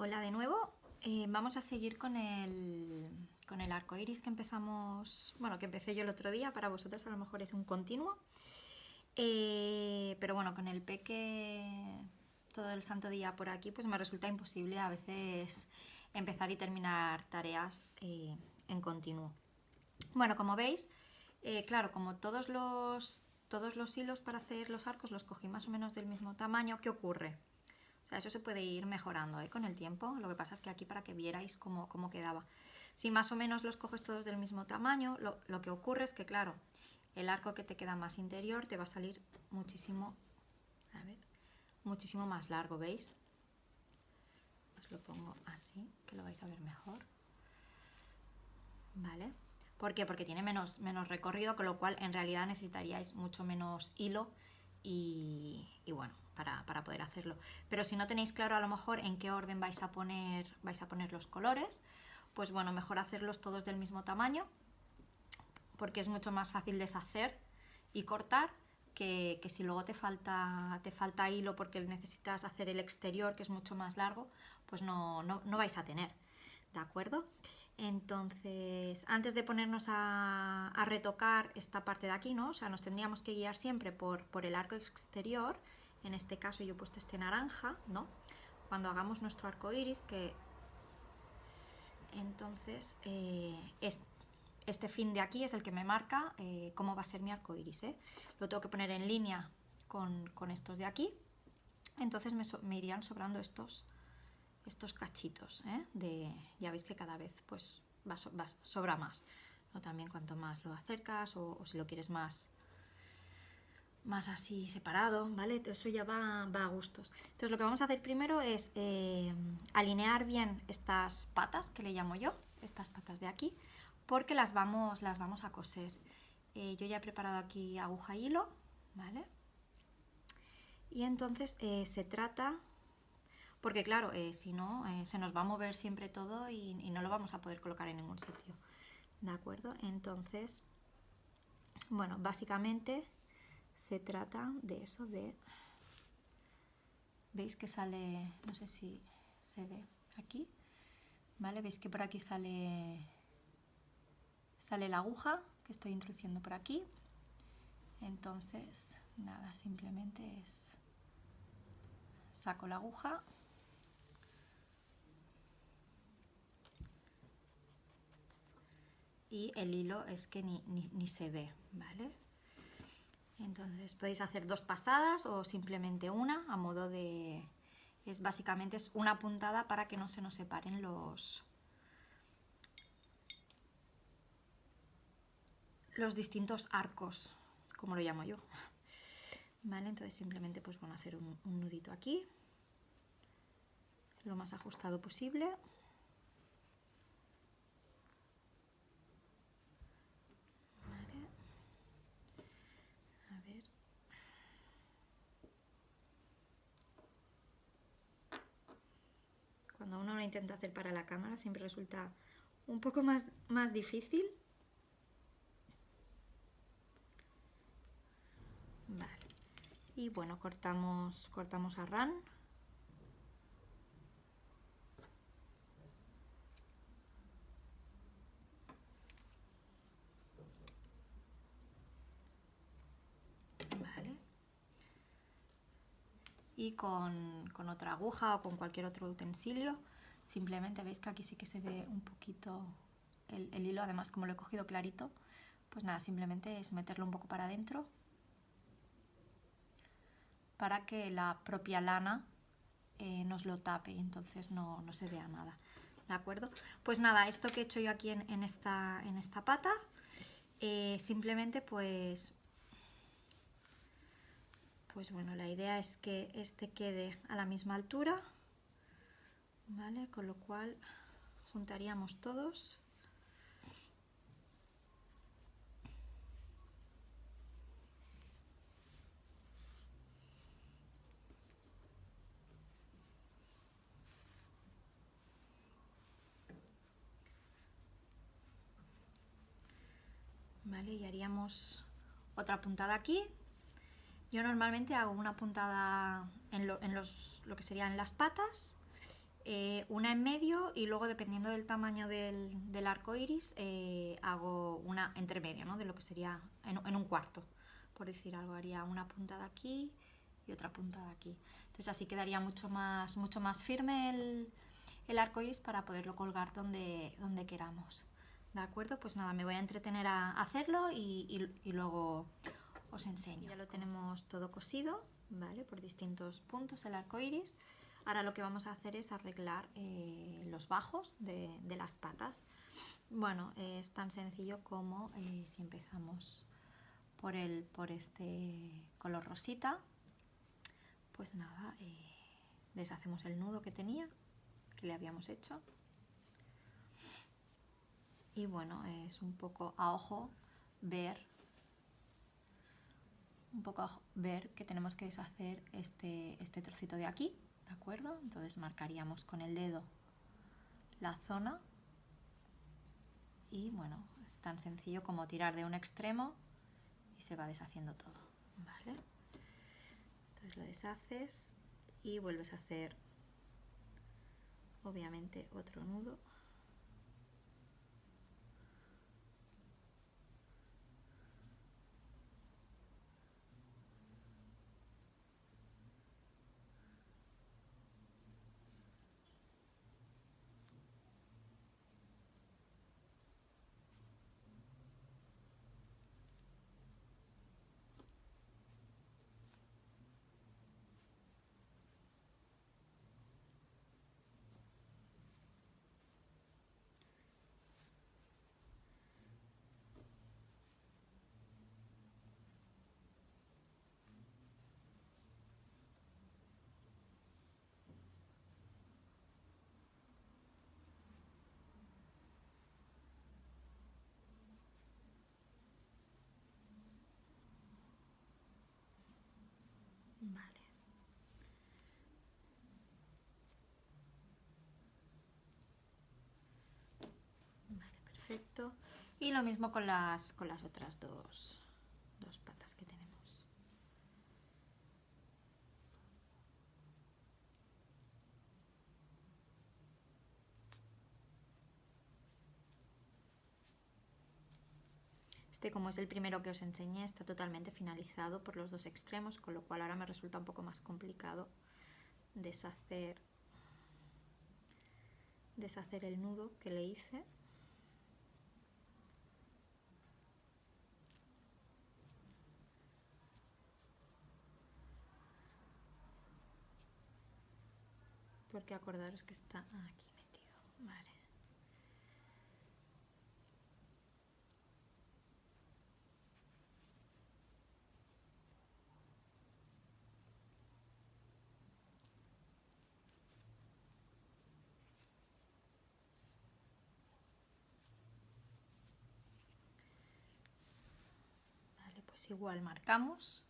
Hola de nuevo. Vamos a seguir con el arco iris que empezamos, bueno, que empecé yo el otro día. Para vosotros a lo mejor es un continuo. Pero bueno, con el peque todo el santo día por aquí, pues me resulta imposible a veces empezar y terminar tareas en continuo. Bueno, como veis, claro, como todos los hilos para hacer los arcos los cogí más o menos del mismo tamaño, ¿qué ocurre? O sea, eso se puede ir mejorando con el tiempo. Lo que pasa es que aquí para que vierais cómo quedaba. Si más o menos los coges todos del mismo tamaño, lo que ocurre es que, claro, el arco que te queda más interior te va a salir muchísimo, muchísimo más largo, ¿veis? Os lo pongo así, que lo vais a ver mejor. ¿Vale? ¿Por qué? Porque tiene menos recorrido, con lo cual en realidad necesitaríais mucho menos hilo y bueno, para poder hacerlo. Pero si no tenéis claro a lo mejor en qué orden vais a poner los colores, pues bueno, mejor hacerlos todos del mismo tamaño, porque es mucho más fácil deshacer y cortar que si luego te falta hilo porque necesitas hacer el exterior, que es mucho más largo, pues no vais a tener. ¿De acuerdo? Entonces, antes de ponernos a retocar esta parte de aquí, ¿no? O sea, nos tendríamos que guiar siempre por el arco exterior. En este caso yo he puesto este naranja, ¿no? Cuando hagamos nuestro arco iris, que entonces este fin de aquí es el que me marca cómo va a ser mi arco iris, ¿eh? Lo tengo que poner en línea con estos de aquí. Entonces me irían sobrando estos cachitos, ya veis que cada vez pues sobra más, ¿no? También cuanto más lo acercas o si lo quieres más así separado, ¿vale? Eso ya va a gustos. Entonces lo que vamos a hacer primero es alinear bien estas patas, que le llamo yo, estas patas de aquí, porque las vamos a coser. Yo ya he preparado aquí aguja y hilo, ¿vale? Y entonces se trata... Porque claro, si no, se nos va a mover siempre todo y no lo vamos a poder colocar en ningún sitio. ¿De acuerdo? Entonces, bueno, básicamente se trata de eso, ¿veis que sale? No sé si se ve aquí. ¿Vale? ¿Veis que por aquí sale la aguja que estoy introduciendo por aquí? Entonces, nada, simplemente es... saco la aguja... y el hilo es que ni se ve, ¿vale? Entonces podéis hacer 2 pasadas o simplemente una, a modo de... básicamente es una puntada para que no se nos separen los distintos arcos, como lo llamo yo. ¿Vale? Entonces simplemente pues bueno, hacer un nudito aquí, lo más ajustado posible. Cuando uno lo intenta hacer para la cámara siempre resulta un poco más difícil. Vale. Y bueno, cortamos a ran. Vale. Y con otra aguja o con cualquier otro utensilio, simplemente veis que aquí sí que se ve un poquito el hilo, además como lo he cogido clarito, pues nada, simplemente es meterlo un poco para adentro para que la propia lana nos lo tape y entonces no se vea nada. ¿De acuerdo? Pues nada, esto que he hecho yo aquí en esta pata, simplemente pues bueno, la idea es que este quede a la misma altura, ¿vale? Con lo cual juntaríamos todos. ¿Vale? Y haríamos otra puntada aquí. Yo normalmente hago una puntada en lo que serían las patas, una en medio y luego dependiendo del tamaño del arco iris hago una entre medio, ¿no? De lo que sería en un cuarto, por decir algo, haría una punta de aquí y otra punta de aquí. Entonces así quedaría mucho más firme el arco iris para poderlo colgar donde queramos. ¿De acuerdo? Pues nada, me voy a entretener a hacerlo y luego os enseño. Ya lo tenemos todo cosido, ¿vale? Por distintos puntos el arco iris. Ahora lo que vamos a hacer es arreglar los bajos de las patas. Bueno, es tan sencillo como si empezamos por este color rosita, pues nada, deshacemos el nudo que tenía, que le habíamos hecho. Y bueno, es un poco a ojo ver que tenemos que deshacer este trocito de aquí, ¿de acuerdo? Entonces marcaríamos con el dedo la zona y bueno, es tan sencillo como tirar de un extremo y se va deshaciendo todo, ¿vale? Entonces lo deshaces y vuelves a hacer obviamente otro nudo. Vale. Vale, perfecto. Y lo mismo con las otras dos patas que tenemos. Este, como es el primero que os enseñé, está totalmente finalizado por los dos extremos, con lo cual ahora me resulta un poco más complicado deshacer el nudo que le hice. Porque acordaros que está aquí metido. Vale. Vale, pues igual marcamos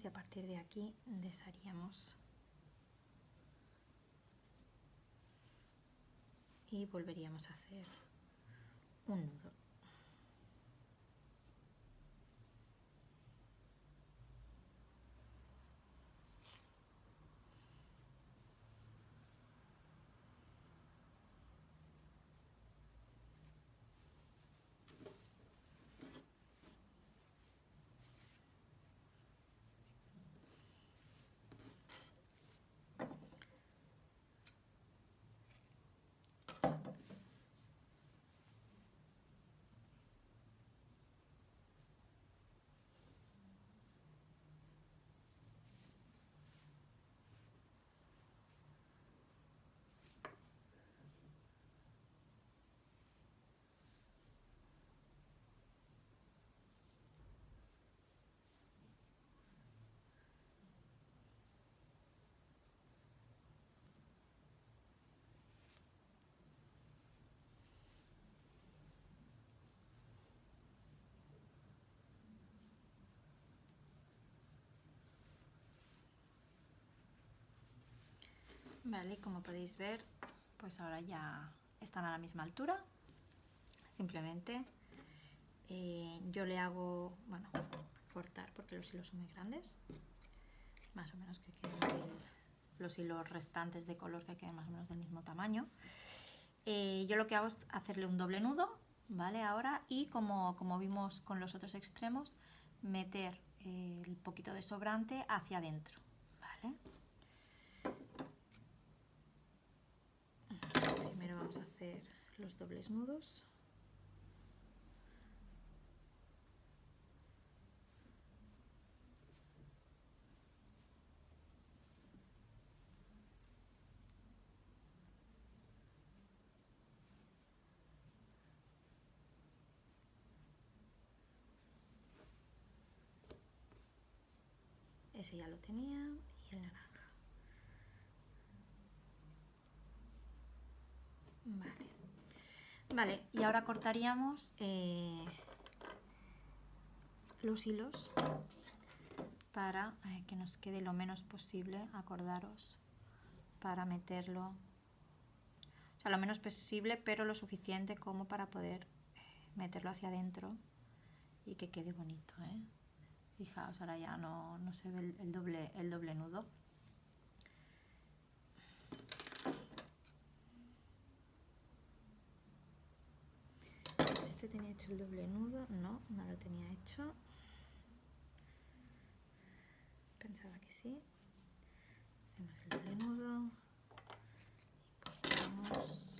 y a partir de aquí desharíamos y volveríamos a hacer un nudo. Vale, y como podéis ver, pues ahora ya están a la misma altura. Simplemente yo le hago, bueno, cortar porque los hilos son muy grandes, más o menos que quede los hilos restantes de color que queden más o menos del mismo tamaño. Yo lo que hago es hacerle un doble nudo, ¿vale? Ahora, y como vimos con los otros extremos, meter el poquito de sobrante hacia adentro, ¿vale? Primero vamos a hacer los dobles nudos. Ese ya lo tenía, y el naranja. Vale. Vale, y ahora cortaríamos los hilos para que nos quede lo menos posible, acordaros, para meterlo, o sea, lo menos posible, pero lo suficiente como para poder meterlo hacia adentro y que quede bonito, ¿eh? Fijaos, ahora ya no se ve el doble nudo. Este tenía hecho el doble nudo, no lo tenía hecho. Pensaba que sí. Hacemos el doble nudo y cortamos.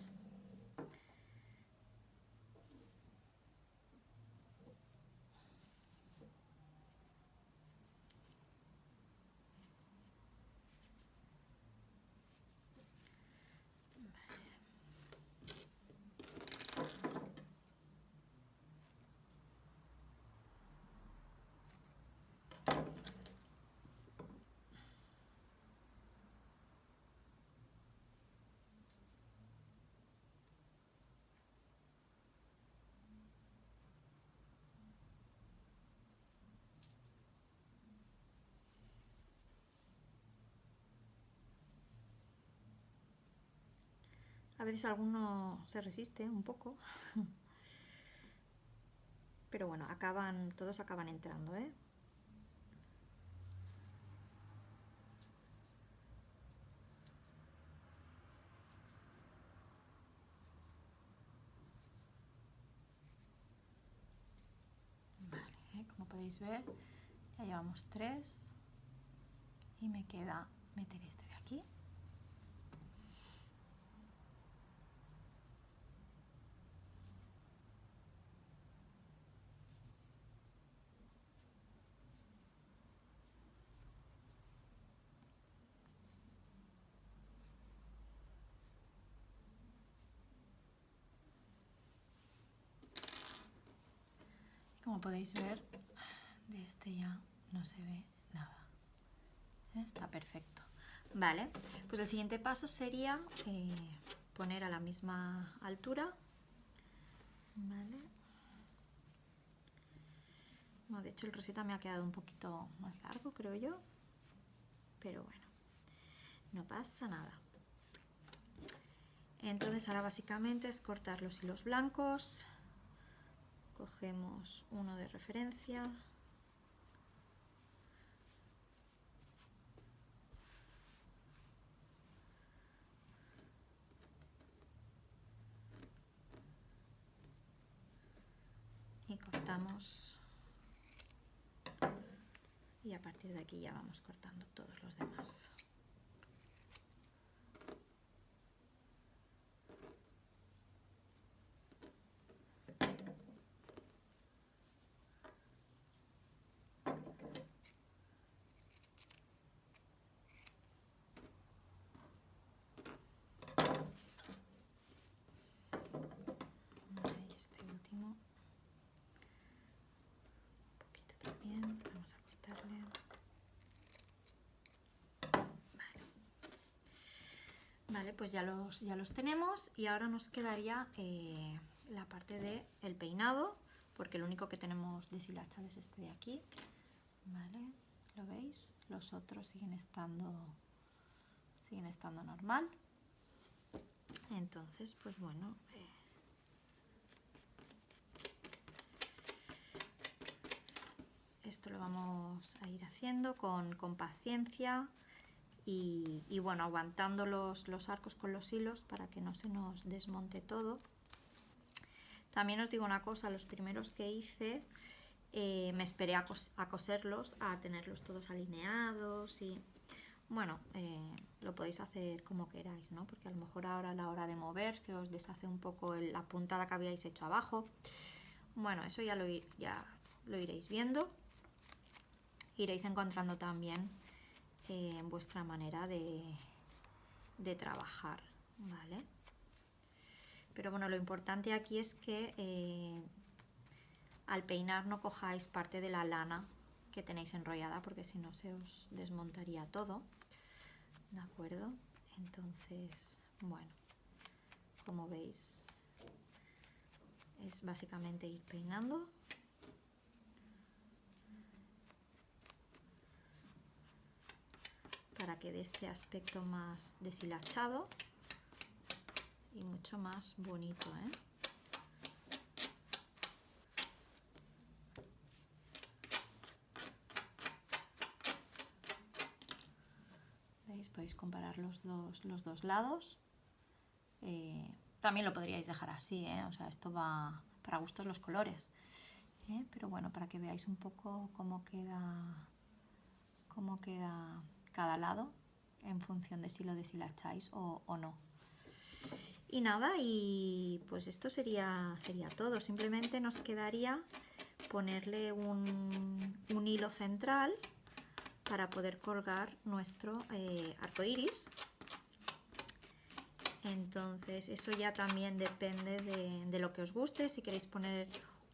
A veces alguno se resiste un poco, pero bueno, todos acaban entrando, ¿eh? Vale, como podéis ver, ya llevamos 3 y me queda meter este de aquí. Como podéis ver, de este ya no se ve nada. Está perfecto. Vale, pues el siguiente paso sería poner a la misma altura. Vale. Bueno, de hecho el roseta me ha quedado un poquito más largo, creo yo. Pero bueno, no pasa nada. Entonces ahora básicamente es cortar los hilos blancos. Cogemos uno de referencia. Y cortamos. Y a partir de aquí ya vamos cortando todos los demás. Este último, un poquito también, vamos a cortarle. Vale, pues ya los tenemos y ahora nos quedaría la parte del peinado, porque el único que tenemos deshilachado es este de aquí. Vale, ¿lo veis? Los otros siguen estando normal. Entonces, pues bueno, esto lo vamos a ir haciendo con paciencia y bueno, aguantando los arcos con los hilos para que no se nos desmonte todo. También os digo una cosa, los primeros que hice me esperé a coserlos, a tenerlos todos alineados y bueno, lo podéis hacer como queráis, ¿no? Porque a lo mejor ahora a la hora de mover se os deshace un poco la puntada que habíais hecho abajo. Bueno, eso ya lo iréis viendo. Iréis encontrando también vuestra manera de trabajar, ¿vale? Pero bueno, lo importante aquí es que al peinar no cojáis parte de la lana que tenéis enrollada, porque si no se os desmontaría todo, ¿de acuerdo? Entonces, bueno, como veis, es básicamente ir peinando. Para que dé este aspecto más deshilachado y mucho más bonito, ¿eh? ¿Veis? Podéis comparar los dos lados. También lo podríais dejar así, ¿eh? O sea, esto va para gustos los colores, ¿eh? Pero bueno, para que veáis un poco cómo queda cada lado en función de si lo deshilacháis o no. Y nada, y pues esto sería todo. Simplemente nos quedaría ponerle un hilo central para poder colgar nuestro arco iris. Entonces eso ya también depende de lo que os guste. Si queréis poner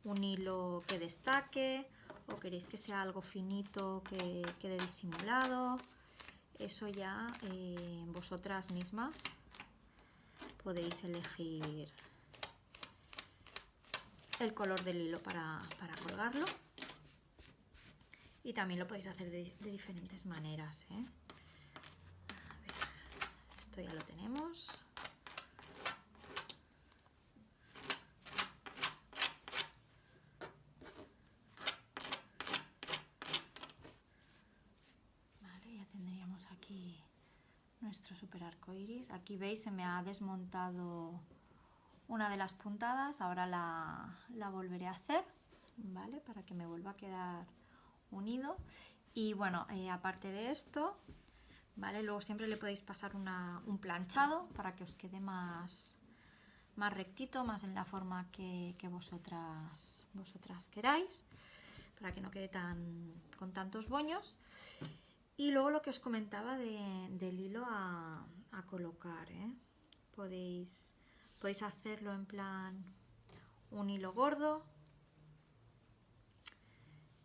un hilo que destaque o queréis que sea algo finito que quede disimulado, eso ya vosotras mismas podéis elegir el color del hilo para colgarlo, y también lo podéis hacer de diferentes maneras, ¿eh? A ver, esto ya lo tenemos. Vale, ya tendríamos aquí nuestro super arco iris. Aquí veis, se me ha desmontado una de las puntadas, ahora la volveré a hacer, ¿vale? Para que me vuelva a quedar unido. Y bueno, aparte de esto, ¿vale? Luego siempre le podéis pasar un planchado para que os quede más rectito, más en la forma que vosotras queráis, para que no quede con tantos boños. Y luego lo que os comentaba del hilo a colocar, ¿eh? Podéis hacerlo en plan un hilo gordo,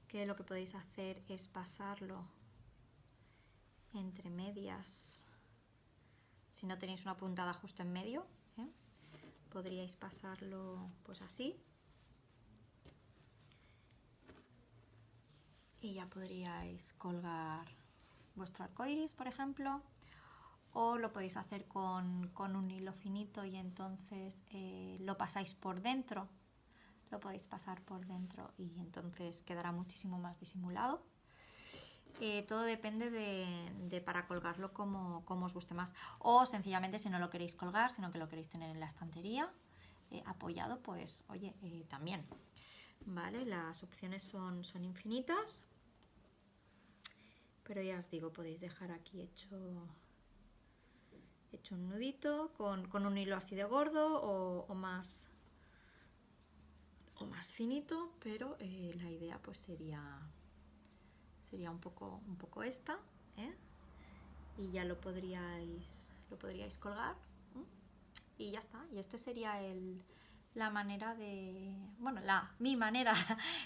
que lo que podéis hacer es pasarlo entre medias. Si no tenéis una puntada justo en medio, ¿eh? Podríais pasarlo pues así. Y ya podríais colgar vuestro arco iris, por ejemplo. O lo podéis hacer con un hilo finito y entonces lo pasáis por dentro. Lo podéis pasar por dentro y entonces quedará muchísimo más disimulado. Todo depende de para colgarlo como os guste más. O sencillamente, si no lo queréis colgar, sino que lo queréis tener en la estantería apoyado, pues oye, también. Vale, las opciones son infinitas. Pero ya os digo, podéis dejar aquí hecho un nudito con un hilo así de gordo o más finito, pero la idea pues sería un poco esta, ¿eh? Y ya lo podríais colgar, ¿eh? Y ya está. Y este sería la manera de, bueno, mi manera,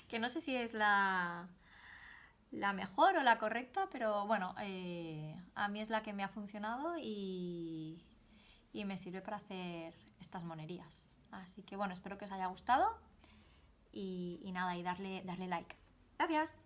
que no sé si es la mejor o la correcta, pero bueno, a mí es la que me ha funcionado y me sirve para hacer estas monerías. Así que bueno, espero que os haya gustado y nada, y darle like. Gracias.